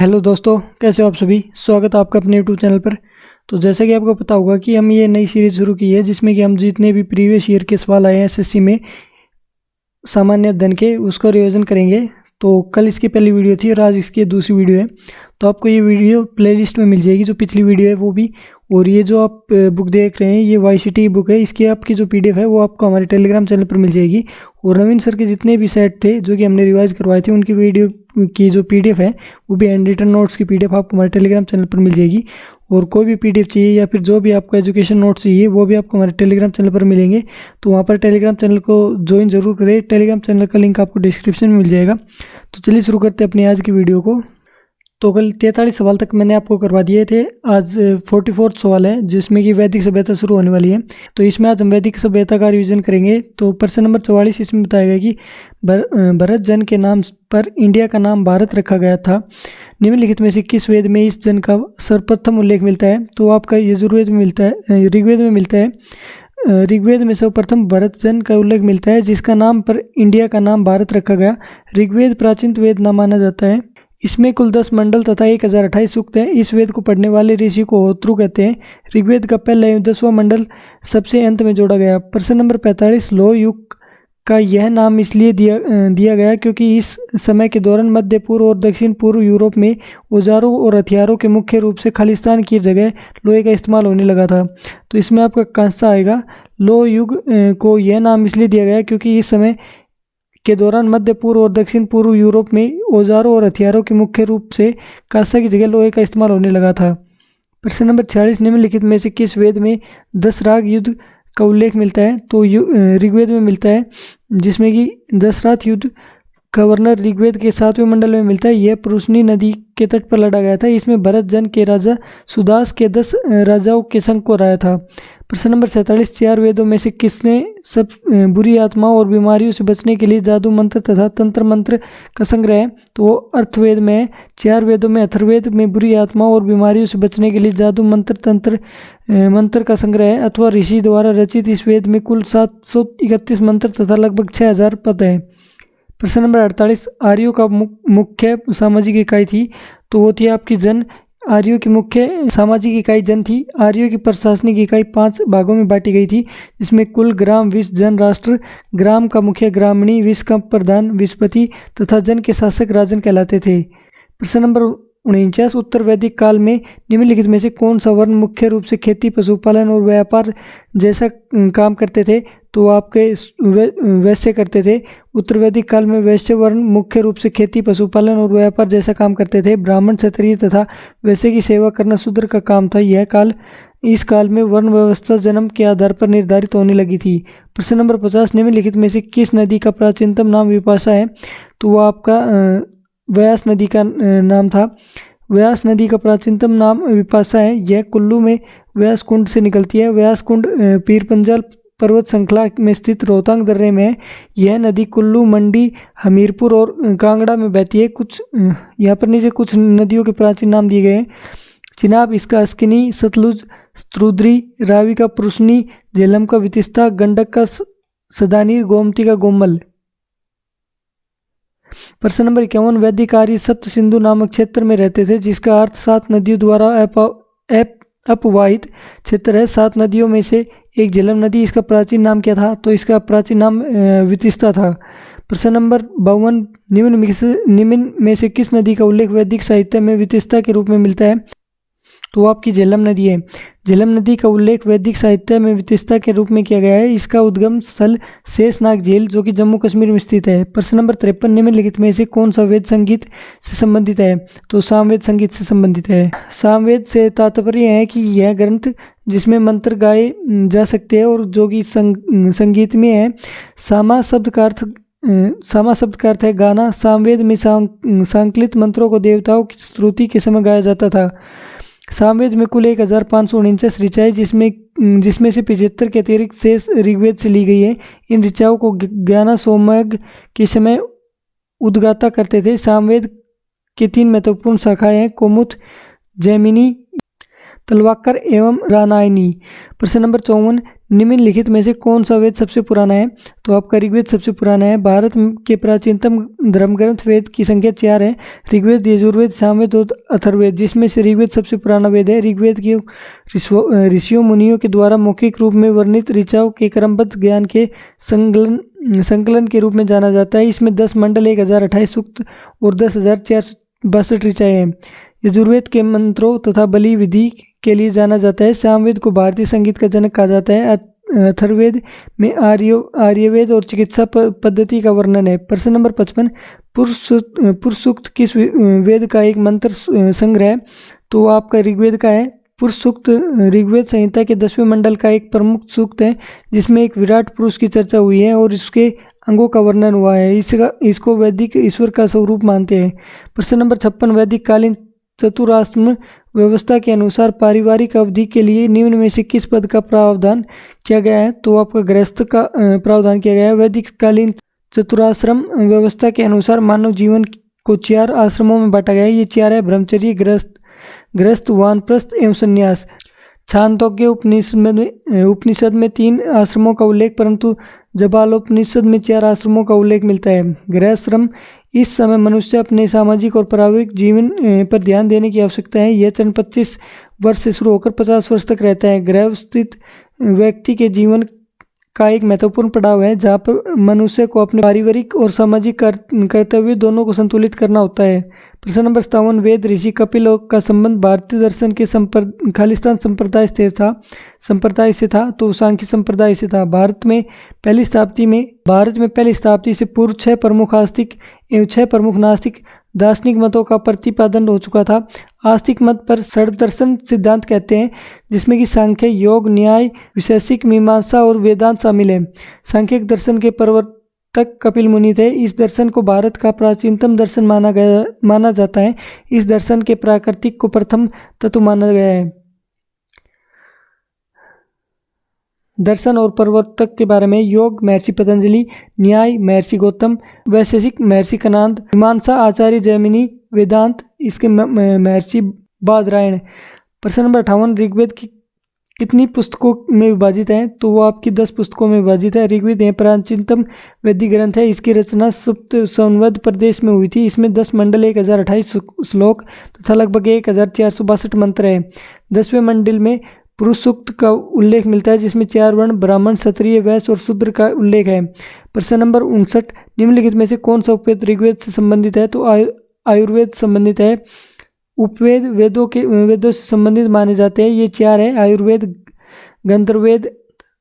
Hello दोस्तों, कैसे हो आप सभी। स्वागत है आपका अपने यूट्यूब चैनल पर। तो जैसा कि आपको पता होगा कि हम ये नई सीरीज शुरू की है जिसमें कि हम जितने भी प्रीवियस ईयर के सवाल आए हैं एसएससी में सामान्य अध्ययन के उसका रिवीजन करेंगे। तो कल इसकी पहली वीडियो थी और आज इसकी दूसरी वीडियो है। तो आपको ये वीडियो प्लेलिस्ट में मिल जाएगी, जो पिछली वीडियो है वो भी। और ये जो आप बुक देख रहे हैं ये वाईसीटी बुक है। इसकी आपकी जो पीडीएफ है वो आपको हमारे टेलीग्राम चैनल पर मिल जाएगी। और नवीन सर के जितने भी सेट थे जो कि हमने रिवाइज करवाए थे उनकी वीडियो की जो पीडीएफ है वो भी हैंड रिटन नोट्स की पीडीएफ आपको हमारे टेलीग्राम चैनल पर मिल जाएगी। और कोई भी पीडीएफ चाहिए या फिर जो भी आपको एजुकेशन नोट्स चाहिए वो भी आपको हमारे टेलीग्राम चैनल पर मिलेंगे। तो वहाँ पर टेलीग्राम चैनल को ज्वाइन जरूर करें। टेलीग्राम चैनल का लिंक आपको डिस्क्रिप्शन में मिल जाएगा। तो चलिए शुरू करते हैं अपनी आज की वीडियो को। तो कल 43 सवाल तक मैंने आपको करवा दिए थे। आज 44 सवाल है जिसमें कि वैदिक सभ्यता शुरू होने वाली है। तो इसमें आज हम वैदिक सभ्यता का रिवीजन करेंगे। तो प्रश्न नंबर 44 इसमें बताया गया कि भरत जन के नाम पर इंडिया का नाम भारत रखा गया था। निम्नलिखित में से किस वेद में इस जन का सर्वप्रथम उल्लेख मिलता है। तो आपका यजुर्वेद में मिलता है, ऋग्वेद में मिलता है। ऋग्वेद में सर्वप्रथम भरत जन का उल्लेख मिलता है जिसका नाम पर इंडिया का नाम भारत रखा गया। ऋग्वेद प्राचीन वेद न माना जाता है। इसमें कुल 10 मंडल तथा 1028 सूक्त हैं। इस वेद को पढ़ने वाले ऋषि को होत्रु कहते हैं। ऋग्वेद का पहला एवं 10वां मंडल सबसे अंत में जोड़ा गया। प्रश्न नंबर 45 लौह युग का यह नाम इसलिए दिया गया क्योंकि इस समय के दौरान मध्य पूर्व और दक्षिण पूर्व यूरोप में औजारों और हथियारों के मुख्य रूप से खालिस्तान की जगह लोहे का इस्तेमाल होने लगा था। तो इसमें आपका कांसा आएगा। लौह युग को यह नाम इसलिए दिया गया क्योंकि इस समय के दौरान मध्य पूर्व और दक्षिण पूर्व यूरोप में औजारों और हथियारों के मुख्य रूप से कांसा की जगह लोहे का इस्तेमाल होने लगा था। प्रश्न नंबर 46 निम्नलिखित में से किस वेद में 10 राग युद्ध का उल्लेख मिलता है। तो ऋग्वेद में मिलता है जिसमें कि दशरथ युद्ध का वर्णन ऋग्वेद के 7वें मंडल में मिलता है। यह पुरुषनी नदी के तट पर लड़ा गया था। इसमें भरत जन के राजा सुदास के 10 राजाओं के संग को हराया था। प्रश्न नंबर 47 चार वेदों में से किसने सब बुरी आत्माओं और बीमारियों से बचने के लिए जादू मंत्र तथा तंत्र मंत्र का संग्रह है। तो वो अर्थवेद में है। चार वेदों में अथर्ववेद में बुरी आत्माओं और बीमारियों से बचने के लिए जादू मंत्र तंत्र मंत्र का संग्रह है अथवा ऋषि द्वारा रचित इस वेद में कुल 731 मंत्र तथा लगभग 6000 पद हैं। प्रश्न नंबर 48 आर्यों का मुख्य सामाजिक इकाई थी। तो वो थी आपकी जन। आर्यों की मुख्य सामाजिक इकाई जन थी। आर्यों की प्रशासनिक इकाई 5 भागों में बांटी गई थी जिसमें कुल, ग्राम, विष, जन, राष्ट्र। ग्राम का मुखिया ग्रामणी, विष का प्रधान विषपति तथा जन के शासक राजन कहलाते थे। प्रश्न नंबर 49 उत्तर वैदिक काल में निम्नलिखित में से कौन सा वर्ण मुख्य रूप से खेती, पशुपालन और व्यापार जैसा काम करते थे। तो आपके वैश्य करते थे। उत्तर वैदिक काल में वैश्य वर्ण मुख्य रूप से खेती, पशुपालन और व्यापार जैसा काम करते थे। ब्राह्मण, क्षत्रिय तथा वैश्य की सेवा करना शूद्र का काम था। इस काल में वर्ण व्यवस्था जन्म के आधार पर निर्धारित होने लगी थी। प्रश्न नंबर 50 निम्नलिखित में से किस नदी का प्राचीनतम नाम विपाशा है। तो वो आपका व्यास नदी का नाम था। व्यास नदी का प्राचीनतम नाम विपाशा है। यह कुल्लू में व्यास कुंड से निकलती है। व्यास कुंड पीर पंजाल पर्वत श्रृंखला में स्थित रोहतांग दर्रे में है। यह नदी कुल्लू, मंडी, हमीरपुर और कांगड़ा में बहती है। कुछ यहाँ पर नीचे कुछ नदियों के प्राचीन नाम दिए गए हैं। चिनाब इसका अस्किनी, सतलुज स्त्रुद्री, रावी का पुरुषनी, झेलम का वितिस्ता, गंडक का सदानीर, गोमती का गोमल। प्रश्न नंबर 51 वैदिक आर्य सप्त सिंधु नामक क्षेत्र में रहते थे जिसका अर्थ 7 नदियों द्वारा अपवाहित क्षेत्र है। 7 नदियों में से एक झेलम नदी, इसका प्राचीन नाम क्या था। तो इसका प्राचीन नाम वितिस्ता था। प्रश्न नंबर 52 निम्न में से किस नदी का उल्लेख वैदिक साहित्य में वितिस्ता के रूप में मिलता है। तो आपकी झेलम नदी है। झेलम नदी का उल्लेख वैदिक साहित्य में वितिस्ता के रूप में किया गया है। इसका उद्गम स्थल शेषनाग झील जो कि जम्मू कश्मीर में स्थित है। प्रश्न नंबर 53 निम्नलिखित में से कौन सा वेद संगीत से संबंधित है। तो सामवेद संगीत से संबंधित है। सामवेद से तात्पर्य है कि यह ग्रंथ जिसमें मंत्र गाए जा सकते हैं और जो कि संगीत में है। सामा शब्द का अर्थ है गाना। सामवेद में संकलित मंत्रों को देवताओं की स्तुति के समय गाया जाता था। सामवेद में कुल 1549 ऋचाएँ जिसमें से 75 के अतिरिक्त शेष ऋग्वेद से ली गई है। इन ऋचाओं को ज्ञाना सोमयज्ञ के समय उद्गाता करते थे। सामवेद के 3 महत्वपूर्ण शाखाएं हैं, कौमुद, जैमिनी। तलवाकर एवं रानायनी। प्रश्न नंबर 54, निम्नलिखित में से कौन सा वेद सबसे पुराना है? तो आपका ऋग्वेद सबसे पुराना है। भारत के प्राचीनतम धर्मग्रंथ वेद की संख्या 4 है। ऋग्वेद, यजुर्वेद, सामवेद और अथर्ववेद, जिसमें से ऋग्वेद सबसे पुराना वेद है। ऋग्वेद की ऋषियों मुनियों के द्वारा मौखिक रूप में वर्णित ऋचाओं के क्रमबद्ध ज्ञान के संकलन के रूप में जाना जाता है। इसमें 10 मंडल, 1028 सूक्त और 10,462 ऋचाएँ हैं। यजुर्वेद के मंत्रों तथा बलि विधि के लिए जाना जाता है। सामवेद को भारतीय संगीत का जनक कहा जाता है। अथर्ववेद में आर्यवेद और चिकित्सा पद्धति का वर्णन है। प्रश्न नंबर 55, पुरुष सूक्त किस वेद का एक मंत्र संग्रह है? तो आपका ऋग्वेद का है। पुरुष सूक्त ऋग्वेद संहिता के 10वें मंडल का एक प्रमुख सूक्त है, जिसमें एक विराट पुरुष की चर्चा हुई है और इसके अंगों का वर्णन हुआ है। इसको वैदिक ईश्वर का स्वरूप मानते हैं। प्रश्न नंबर 56, वैदिक कालीन चतुराश्रम व्यवस्था के अनुसार पारिवारिक अवधि के लिए निम्न में से किस पद का प्रावधान किया गया है? तो आपका गृहस्थ का प्रावधान किया गया है। वैदिक कालीन चतुराश्रम व्यवस्था के अनुसार मानव जीवन को 4 आश्रमों में बांटा गया है। ये 4 है: ब्रह्मचर्य, गृहस्थ, वानप्रस्थ एवं संन्यास। छांदोग्य उपनिषद में 3 आश्रमों का उल्लेख, परंतु जबालोपनिषद में 4 आश्रमों का उल्लेख मिलता है। गृहश्रम, इस समय मनुष्य अपने सामाजिक और पारिवारिक जीवन पर ध्यान देने की आवश्यकता है। यह चरण 25 वर्ष से शुरू होकर 50 वर्ष तक रहता है। गृहस्थित व्यक्ति के जीवन का एक महत्वपूर्ण पड़ाव है, जहाँ पर मनुष्य को अपने पारिवारिक और सामाजिक कर्तव्य दोनों को संतुलित करना होता है। प्रश्न नंबर 57, वेद ऋषि कपिल का संबंध भारतीय दर्शन के खालिस्तान संप्रदाय से था तो सांख्य संप्रदाय से था। भारत में पहली शताब्दी से पूर्व 6 प्रमुख आस्तिक एवं 6 प्रमुख नास्तिक दार्शनिक मतों का प्रतिपादन हो चुका था। आस्तिक मत पर षड्दर्शन सिद्धांत कहते हैं, जिसमें कि सांख्य, योग, न्याय, वैशेषिक मीमांसा और वेदांत शामिल है। सांख्यिक दर्शन के प्रवर्तक कपिल मुनि थे। इस दर्शन को भारत का प्राचीनतम दर्शन माना जाता है। इस दर्शन के प्राकृतिक को प्रथम तत्व माना गया है। दर्शन और प्रवर्तक के बारे में: योग महर्षि पतंजलि, न्याय महर्षि गौतम, वैशेषिक महर्षि कणाद, मीमांसा आचार्य जैमिनी, वेदांत इसके महर्षि बादरायण। प्रश्न नंबर 58, ऋग्वेद की कितनी पुस्तकों में विभाजित है? तो वो आपकी 10 पुस्तकों में विभाजित है। ऋग्वेद यह प्राचीनतम वैदिक ग्रंथ है। इसकी रचना सुप्त संवद प्रदेश में हुई थी। इसमें 10 मंडल, 1028 श्लोक तथा लगभग 1462 मंत्र है। 10वें मंडल में पुरुष सूक्त का उल्लेख मिलता है, जिसमें 4 वर्ण ब्राह्मण, क्षत्रिय, वैश्य और शूद्र का उल्लेख है। प्रश्न नंबर 59, निम्नलिखित में से कौन सा उपवेद ऋग्वेद से संबंधित है? तो आयुर्वेद संबंधित है। उपवेद वेदों से संबंधित माने जाते हैं। ये 4 है: आयुर्वेद, गंधर्ववेद,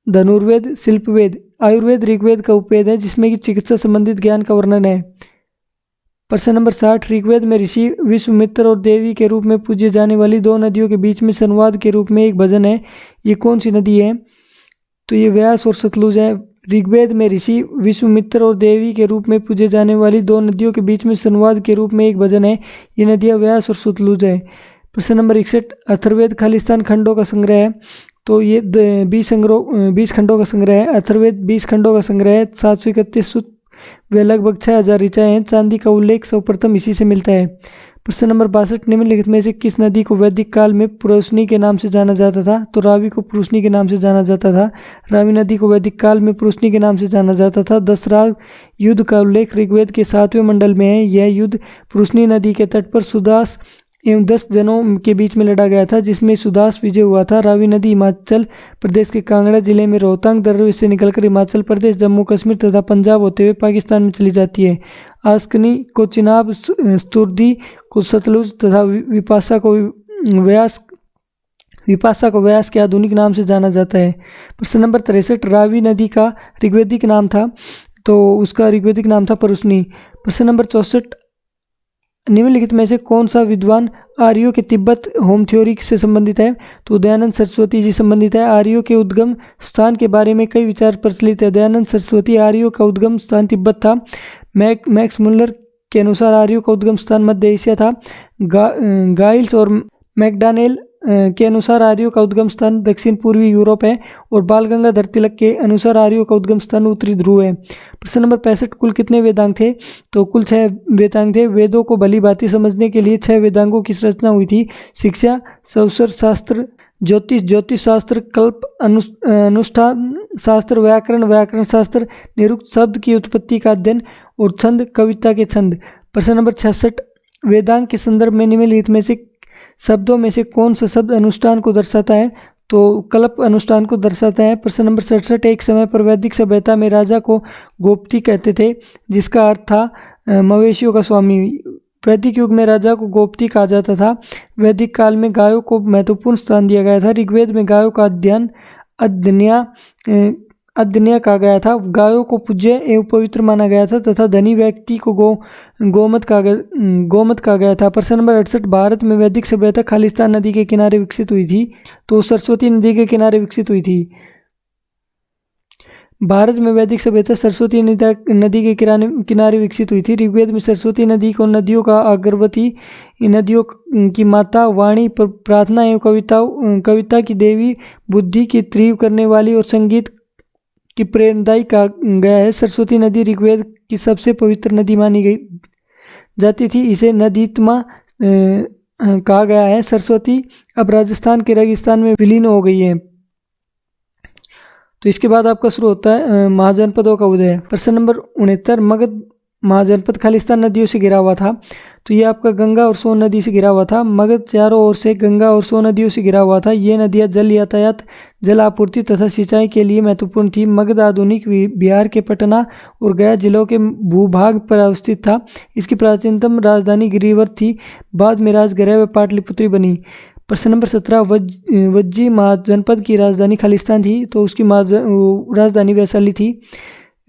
धनुर्वेद, शिल्पवेद। आयुर्वेद ऋग्वेद का उपवेद है, जिसमें कि चिकित्सा संबंधित ज्ञान का वर्णन है। प्रश्न नंबर 60, ऋग्वेद में ऋषि विश्वामित्र और देवी के रूप में पूजे जाने वाली 2 नदियों के बीच में संवाद के रूप में एक भजन है। ये कौन सी नदी है? तो ये व्यास और सतलुज है। ऋग्वेद में ऋषि विश्वामित्र और देवी के रूप में पूजे जाने वाली 2 नदियों के बीच में संवाद के रूप में एक भजन है। ये नदियाँ व्यास और सतलुज है। प्रश्न नंबर 61, अथर्ववेद खालिस्तान खंडों का संग्रह है। तो ये 20 खंडों का संग्रह है। अथर्ववेद 20 खंडों का संग्रह है। 731 सूक्त वे लगभग 6000 ऋचाएँ हैं। चांदी का उल्लेख सर्वप्रथम इसी से मिलता है। प्रश्न नंबर 62, निम्नलिखित में से किस नदी को वैदिक काल में पुरुषनी के नाम से जाना जाता था? तो रावी को पुरुषनी के नाम से जाना जाता था। रावी नदी को वैदिक काल में पुरुषनी के नाम से जाना जाता था। दशराग युद्ध का उल्लेख ऋग्वेद के 7वें मंडल में है। यह युद्ध पुरुषनी नदी के तट पर सुदास एवं 10 जनों के बीच में लड़ा गया था, जिसमें सुदास विजय हुआ था। रावी नदी हिमाचल प्रदेश के कांगड़ा जिले में रोहतांग दर्रे से निकलकर हिमाचल प्रदेश, जम्मू कश्मीर तथा पंजाब होते हुए पाकिस्तान में चली जाती है। आस्कनी को चिनाब, स्तुर्दी को सतलुज तथा विपाशा को व्यास के आधुनिक नाम से जाना जाता है। प्रश्न नंबर 63, रावी नदी का ऋग्वेदिक नाम था, तो उसका ऋग्वेदिक नाम था परुष्णी। प्रश्न नंबर 64, निम्नलिखित में से कौन सा विद्वान आर्यों के तिब्बत होम थ्योरी से संबंधित है? तो दयानंद सरस्वती जी संबंधित है। आर्यों के उद्गम स्थान के बारे में कई विचार प्रचलित है। दयानंद सरस्वती, आर्यों का उद्गम स्थान तिब्बत था। मैक्स मुल्लर के अनुसार आर्यों का उद्गम स्थान मध्य एशिया था। गाइल्स और मैकडॉनेल के अनुसार आर्यों का उद्गम स्थान दक्षिण पूर्वी यूरोप है। और बाल गंगाधर तिलक के अनुसार आर्यों का उद्गम स्थान उत्तरी ध्रुव है। प्रश्न नंबर 65, कुल कितने वेदांग थे? तो कुल 6 वेदांग थे। वेदों को भली भांति समझने के लिए 6 वेदांगों की रचना हुई थी। शिक्षा, संस्कृत शास्त्र, ज्योतिष ज्योतिष शास्त्र, कल्प अनुष्ठान शास्त्र, व्याकरण व्याकरण शास्त्र, निरुक्त शब्द की उत्पत्ति का अध्ययन और छंद कविता के छंद। प्रश्न नंबर 66, वेदांग के संदर्भ में निम्नलिखित में से शब्दों में से कौन सा शब्द अनुष्ठान को दर्शाता है? तो कल्प अनुष्ठान को दर्शाता है। प्रश्न नंबर 67, एक समय पर वैदिक सभ्यता में राजा को गोपति कहते थे, जिसका अर्थ था मवेशियों का स्वामी। वैदिक युग में राजा को गोपति कहा जाता था। वैदिक काल में गायों को महत्वपूर्ण स्थान दिया गया था। ऋग्वेद में गायों का अध्यन्या कहा गया था। गायों को पूज्य एवं पवित्र माना गया था तथा धनी व्यक्ति को गोमत कहा गया था। प्रश्न नंबर 68, भारत में वैदिक सभ्यता खालिस्तान नदी के किनारे विकसित हुई थी। तो सरस्वती नदी के किनारे विकसित हुई थी। भारत में वैदिक सभ्यता सरस्वती नदी के किनारे विकसित हुई थी। ऋग्वेद में सरस्वती नदी को नदियों का अगरवती, नदियों की माता, वाणी, प्रार्थना एवं कविता की देवी, बुद्धि की तीव्र करने वाली और संगीत की प्रेरणादायी कहा गया है। सरस्वती नदी ऋग्वेद की सबसे पवित्र नदी मानी जाती थी। इसे नदीत्मा कहा गया है। सरस्वती अब राजस्थान के रेगिस्तान में विलीन हो गई है। तो इसके बाद आपका शुरू होता है महाजनपदों का उदय। प्रश्न नंबर 69, मगध महाजनपद खालिस्तान नदियों से घिरा हुआ था। तो ये आपका गंगा और सोन नदी से घिरा हुआ था। मगध चारों ओर से गंगा और सोन नदियों से घिरा हुआ था। ये नदियाँ जल यातायात, जल आपूर्ति तथा सिंचाई के लिए महत्वपूर्ण थी। मगध आधुनिक बिहार के पटना और गया जिलों के भूभाग पर अवस्थित था। इसकी प्राचीनतम राजधानी गिरिवर थी। बाद में राजगृह व पाटलिपुत्री बनी। प्रश्न नंबर 17, वज्जी महाजनपद की राजधानी खालिस्तान थी। तो उसकी राजधानी वैशाली थी।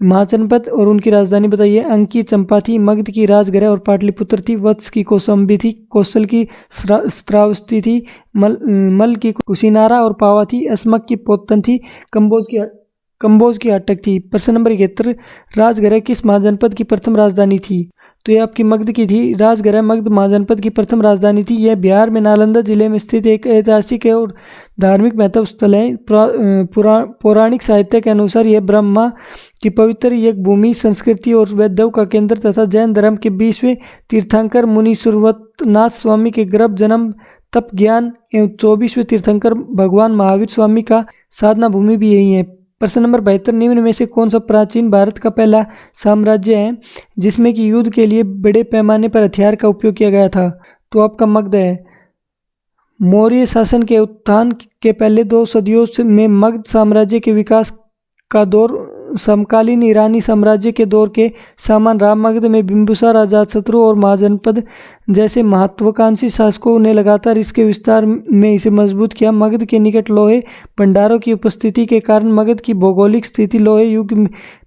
महाजनपद और उनकी राजधानी बताइए। अंक की चंपा थी। मगध की राजगृह और पाटलिपुत्र थी। वत्स की कौसंबी थी। कौशल की श्रावस्ती थी। मल की कुशीनारा और पावा थी। अस्मक की पोतन थी। कंबोज की अटक थी। प्रश्न नंबर 71, राजगृह किस महाजनपद की प्रथम राजधानी थी? तो ये आपकी मगध की थी। राजगृह मगध महाजनपद की प्रथम राजधानी थी। यह बिहार में नालंदा जिले में स्थित एक ऐतिहासिक और धार्मिक महत्व स्थल है। पौराणिक साहित्य के अनुसार यह ब्रह्मा की पवित्र यज्ञ भूमि, संस्कृति और वैद्यों का केंद्र तथा जैन धर्म के 20वें तीर्थंकर मुनि सुरवतनाथ स्वामी के गर्भ जन्म, तप, ज्ञान एवं 24वें तीर्थंकर भगवान महावीर स्वामी का साधना भूमि भी यही है। प्रश्न नंबर 72, निम्न में से कौन सा प्राचीन भारत का पहला साम्राज्य है जिसमें कि युद्ध के लिए बड़े पैमाने पर हथियार का उपयोग किया गया था? तो आपका मगध है। मौर्य शासन के उत्थान के पहले 2 सदियों में मगध साम्राज्य के विकास का दौर समकालीन ईरानी साम्राज्य के दौर के समान रहा। मगध में बिंबुसार, अजातशत्रु और महाजनपद जैसे महत्वाकांक्षी शासकों ने लगातार इसके विस्तार में इसे मजबूत किया। मगध के निकट लोहे भंडारों की उपस्थिति के कारण मगध की भौगोलिक स्थिति लोहे युग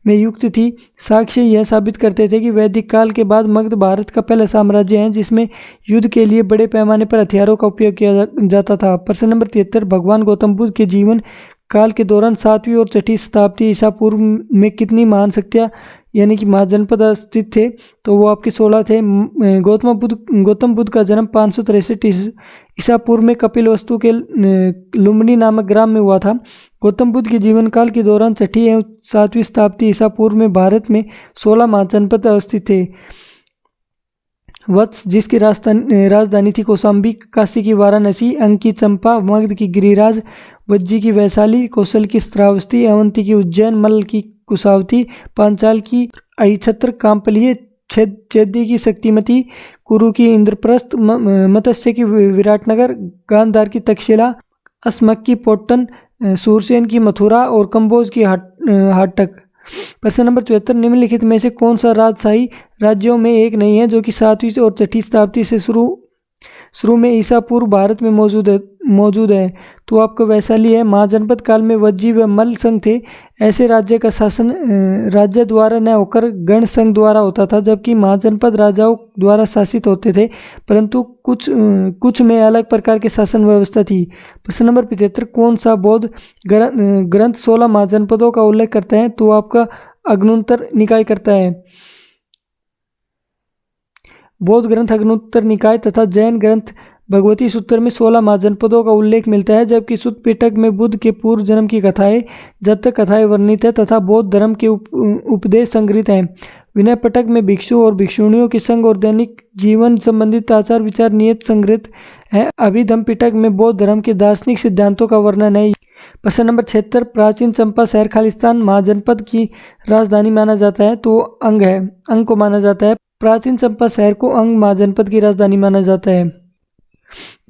में युक्त थी। साक्ष्य यह साबित करते थे कि वैदिक काल के बाद मगध भारत का पहला साम्राज्य है जिसमें युद्ध के लिए बड़े पैमाने पर हथियारों का उपयोग किया जाता था। प्रश्न नंबर 73, भगवान गौतम बुद्ध के जीवन काल के दौरान 7वीं और 6ठी शताब्दी ईसा पूर्व में कितनी महान शक्तियाँ यानी कि महाजनपद अस्तित्व थे? तो वो आपके 16 थे। गौतम बुद्ध का जन्म 563 ईसा पूर्व में कपिलवस्तु के लुम्बिनी नामक ग्राम में हुआ था। गौतम बुद्ध के जीवन काल के दौरान 6ठी एवं 7वीं शताब्दी ईसा पूर्व में भारत में 16 महाजनपद अवस्थित थे। वत्स जिसकी राजधानी थी कौशाम्बी, काशी की वाराणसी, अंक की चंपा, मगध की गिरिराज, वज्जी की वैशाली, कौशल की श्रावस्ती, अवंती की उज्जैन, मल्ल की कुशावती, पांचाल की अहिछत्र, कांपलिय, चैदी की शक्तिमती, कुरु की इंद्रप्रस्थ, मत्स्य की विराटनगर, गांधार की तक्षशिला, अस्मक की पोट्टन, सूरसेन की मथुरा और कंबोज की हाटक। प्रश्न नंबर 74, निम्नलिखित में से कौन सा राजशाही राज्यों में एक नहीं है जो कि 7वीं और 6ठी शताब्दी से शुरू में ईसा पूर्व भारत में मौजूद है? तो आपका वैशाली है। महाजनपद काल में वज्जी व मल्ल संघ थे। ऐसे राज्य का शासन राज्य द्वारा न होकर गण संघ द्वारा होता था, जबकि महाजनपद राजाओं द्वारा शासित होते थे, परंतु कुछ में अलग प्रकार की शासन व्यवस्था थी। प्रश्न नंबर 75, कौन सा बौद्ध ग्रंथ 16 महाजनपदों का उल्लेख करता है? तो आपका अग्नुत्तर निकाय करता है। बौद्ध ग्रंथ अग्नुत्तर निकाय तथा जैन ग्रंथ भगवती सूत्र में 16 महाजनपदों का उल्लेख मिलता है, जबकि सुत्त पिटक में बुद्ध के पूर्व जन्म की कथाएं, जातक कथाएं वर्णित है तथा बौद्ध धर्म के उपदेश संग्रहित हैं। विनय पिटक में भिक्षु और भिक्षुणियों के संग और दैनिक जीवन संबंधित आचार विचार नियत संग्रहित है। अभिधम पिटक में बौद्ध धर्म के दार्शनिक सिद्धांतों का वर्णन है। प्रश्न नंबर 76, प्राचीन चंपा शहर खालिस्तान महाजनपद की राजधानी माना जाता है, तो अंग है, अंग को माना जाता है। प्राचीन चंपा शहर को अंग महाजनपद की राजधानी माना जाता है।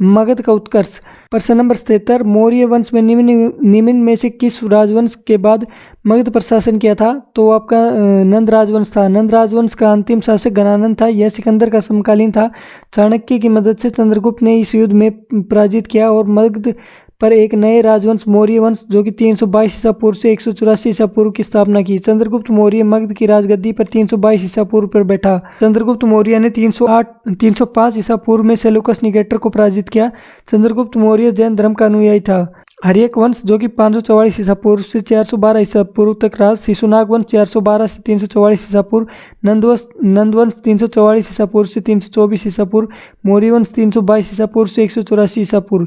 मगध का उत्कर्ष। प्रश्न नंबर 77, मौर्य वंश में निम्न में से किस राजवंश के बाद मगध पर शासन किया था, तो आपका नंद राजवंश था। नंद राजवंश का अंतिम शासक घनानंद था। यह सिकंदर का समकालीन था। चाणक्य की मदद से चंद्रगुप्त ने इस युद्ध में पराजित किया और मगध पर एक नए राजवंश मौर्य वंश जो कि 322 ईसा पूर्व से 184 ईसा पूर्व की स्थापना की। चंद्रगुप्त मौर्य मगध की राजगद्दी पर 322 ईसा पूर्व पर बैठा। चंद्रगुप्त मौर्य ने 305 ईसा पूर्व में सेल्यूकस निकेटर को पराजित किया। चंद्रगुप्त मौर्य जैन धर्म का अनुयायी था। हर्यक वंश जो कि 544 ईसा पूर्व से 412 ईसा पूर्व तक राज। शिशुनाग वंश 412 से 344 ईसा पूर्व। नंदवंश 344 ईसा पूर्व से 324 ईसा पूर्व। मौर्य वंश 322 ईसा पूर्व से 184 ईसा पूर्व।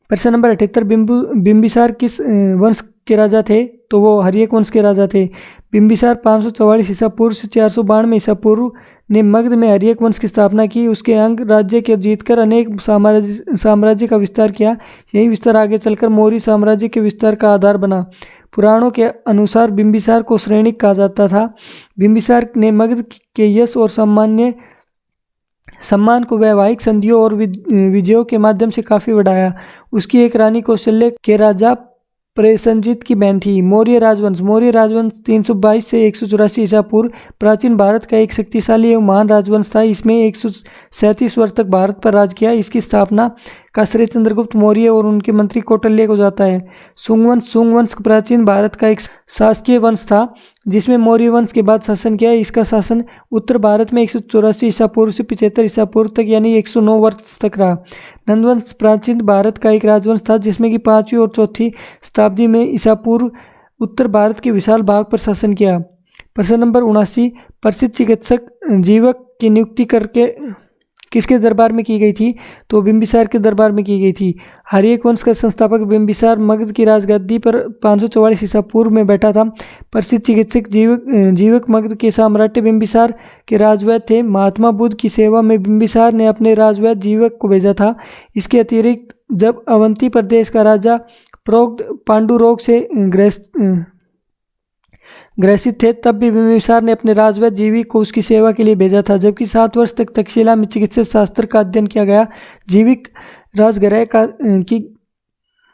प्रश्न नंबर 78, बिंबिसार किस वंश के राजा थे, तो वो हर्यक वंश के राजा थे। बिंबिसार 544 ईसा पूर्व से 492 ईसा पूर्व ने मगध में हर्यक वंश की स्थापना की। उसके अंग राज्य के जीतकर अनेक साम्राज्य का विस्तार किया। यही विस्तार आगे चलकर मौर्य साम्राज्य के विस्तार का आधार बना। पुराणों के अनुसार बिंबिसार को श्रेणिक कहा जाता था। बिंबिसार ने मगध के यश और सम्मान को वैवाहिक संधियों और विजयों के माध्यम से काफी बढ़ाया। उसकी एक रानी कौशल्य के राजा प्रसेनजीत की बहन थी। मौर्य राजवंश 322 से 184 ईसा पूर्व प्राचीन भारत का एक शक्तिशाली एवं महान राजवंश था। इसमें 137 वर्ष तक भारत पर राज किया। इसकी स्थापना का श्रेय चंद्रगुप्त मौर्य और उनके मंत्री कौटिल्य को जाता है। सुंग वंश प्राचीन भारत का एक शासकीय वंश था जिसमें मौर्य वंश के बाद शासन किया। इसका शासन उत्तर भारत में 184 ईसा पूर्व से 75 ईसा पूर्व तक यानी 109 वर्ष तक रहा। नंदवंश प्राचीन भारत का एक राजवंश था जिसमें कि 5वीं और 4वीं शताब्दी में ईसा पूर्व उत्तर भारत के विशाल भाग पर शासन किया। प्रश्न नंबर 79, प्रसिद्ध चिकित्सक जीवक की नियुक्ति करके किसके दरबार में की गई थी, तो बिंबिसार के दरबार में की गई थी। हर्यक वंश का संस्थापक बिंबिसार मगध की राजगद्दी पर 544 ईसा पूर्व में बैठा था। प्रसिद्ध चिकित्सक जीवक मगध के सम्राट बिंबिसार के राजवैद्य थे। महात्मा बुद्ध की सेवा में बिंबिसार ने अपने राजवैद्य जीवक को भेजा था। इसके अतिरिक्त जब अवंती प्रदेश का राजा प्रोक्त पांडु रोग से ग्रसित थे तब भी बिंबिसार ने अपने राजवैद्य जीविक को उसकी सेवा के लिए भेजा था। जबकि 7 वर्ष तक तक्षशिला में चिकित्सा शास्त्र का अध्ययन किया गया। जीविक राजगृह की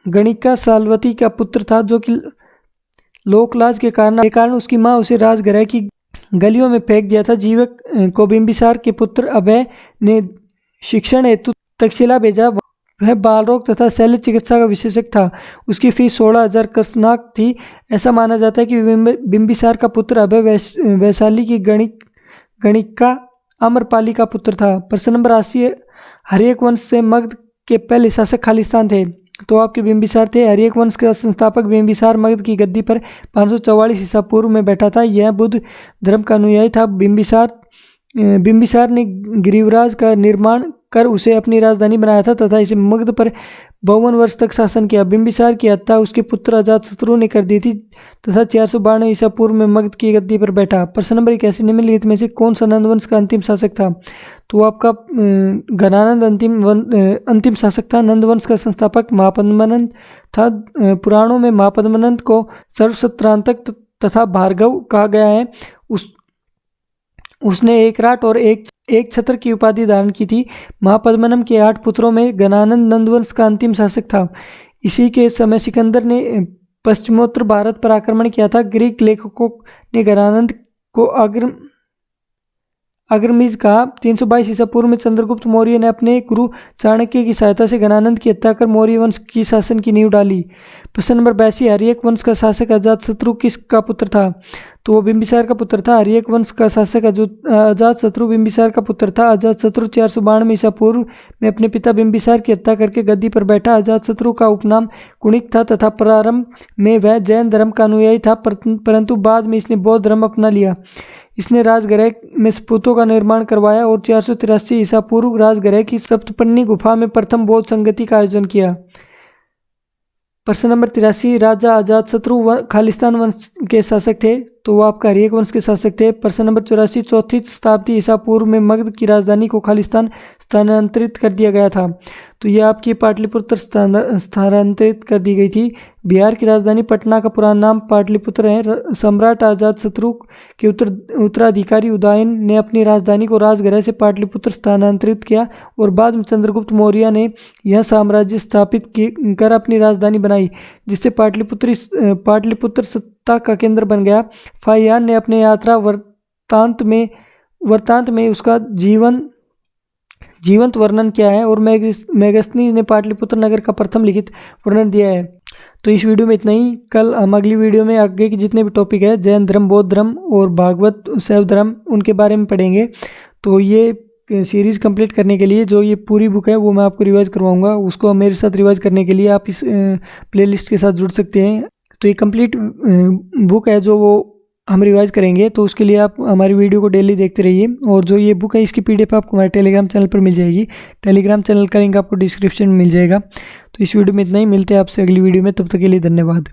गणिका साल्वती का पुत्र था जो कि लोकलाज के कारण उसकी मां उसे राजगृह की गलियों में फेंक दिया था। जीवक को बिंबिसार के पुत्र अभय ने शिक्षण हेतु तक्षशिला भेजा। वह बाल रोग तथा शल्य चिकित्सा का विशेषज्ञ था। उसकी फीस 16,000 कसनाक थी। ऐसा माना जाता है कि बिंबिसार का पुत्र अभय वैशाली की गणिका अमरपाली का पुत्र था। प्रश्न नंबर 80, हर्यक वंश से मगध के पहले शासक खालिस्तान थे, तो आपके बिंबिसार थे। हर्यक वंश का संस्थापक बिंबिसार मगध की गद्दी पर 544 ईसा पूर्व में बैठा था। यह बुद्ध धर्म का अनुयायी था। बिंबिसार ने गिरिवराज का निर्माण कर उसे अपनी राजधानी बनाया था तथा इसे मगध पर 52 वर्ष तक शासन किया। बिंबिसार की हत्या उसके पुत्र अजातशत्रु ने कर दी थी तथा 492 ईसा पूर्व में मगध की गद्दी पर बैठा। प्रश्न नंबर 81, निम्नलिखित में से कौन सा नंदवंश का अंतिम शासक था, तो आपका घनानंद अंतिम शासक था। नंदवंश का संस्थापक महापद्मानंद था। पुराणों में महापद्मानंद को सर्वसत्रांतक तथा भार्गव कहा गया है। उसने एक राट और एक छत्र की उपाधि धारण की थी। महापद्मनम के 8 पुत्रों में घनानंद नंदवंश का अंतिम शासक था। इसी के समय सिकंदर ने पश्चिमोत्तर भारत पर आक्रमण किया था। ग्रीक लेखकों ने घनानंद को अग्रमीज कहा। 322 ईसा पूर्व में चंद्रगुप्त मौर्य ने अपने गुरु चाणक्य की सहायता से घनानंद की हत्या कर मौर्य वंश की शासन की नींव डाली। प्रश्न नंबर 82, हर्यक वंश का शासक अजातशत्रु किसका पुत्र था, तो वो बिंबिसार का पुत्र था। हर्यक वंश का शासक अजातशत्रु बिंबिसार का पुत्र था। अजातशत्रु 492 ईसा पूर्व में अपने पिता बिंबिसार की हत्या करके गद्दी पर बैठा। अजातशत्रु का उपनाम कुणिक था तथा प्रारंभ में वह जैन धर्म का अनुयायी था, परंतु बाद में इसने बौद्ध धर्म अपना लिया। इसने राजगृह में सपूतों का निर्माण करवाया और 483 ईसा पूर्व राजगृह की सप्तपन्नी गुफा में प्रथम बौद्ध संगति का आयोजन किया। प्रश्न नंबर 83, राजा अजातशत्रु खालिस्तान वंश के शासक थे, तो वो आपका हर्यक वंश के शासक थे। प्रश्न नंबर 84, चौथी शताब्दी ईसा पूर्व में मगध की राजधानी को खालिस्तान स्थानांतरित कर दिया गया था, तो ये आपकी पाटलिपुत्र स्थानांतरित कर दी गई थी। बिहार की राजधानी पटना का पुराना नाम पाटलिपुत्र है। सम्राट अजातशत्रु के उत्तराधिकारी उदयन ने अपनी राजधानी को राजगृह से पाटलिपुत्र स्थानांतरित किया और बाद में चंद्रगुप्त मौर्य ने यह साम्राज्य स्थापित कर अपनी राजधानी बनाई, जिससे पाटलिपुत्र सत्ता का केंद्र बन गया। फाहियान ने अपने यात्रा वृत्तांत में उसका जीवंत वर्णन किया है और मेगस्थनीज ने पाटलिपुत्र नगर का प्रथम लिखित वर्णन दिया है। तो इस वीडियो में इतना ही। कल हम अगली वीडियो में आगे के जितने भी टॉपिक है, जैन धर्म, बौद्ध धर्म और भागवत शैव धर्म, उनके बारे में पढ़ेंगे। तो ये सीरीज़ कंप्लीट करने के लिए जो ये पूरी बुक है वो मैं आपको रिवाइज़ करवाऊंगा। उसको मेरे साथ रिवाइज़ करने के लिए आप इस प्लेलिस्ट के साथ जुड़ सकते हैं। तो ये कंप्लीट बुक है जो वो हम रिवाइज़ करेंगे, तो उसके लिए आप हमारी वीडियो को डेली देखते रहिए। और जो ये बुक है इसकी PDF आपको हमारे टेलीग्राम चैनल पर मिल जाएगी। टेलीग्राम चैनल का लिंक आपको डिस्क्रिप्शन में मिल जाएगा। तो इस वीडियो में इतना ही। मिलते हैं आपसे अगली वीडियो में, तब तक के लिए धन्यवाद।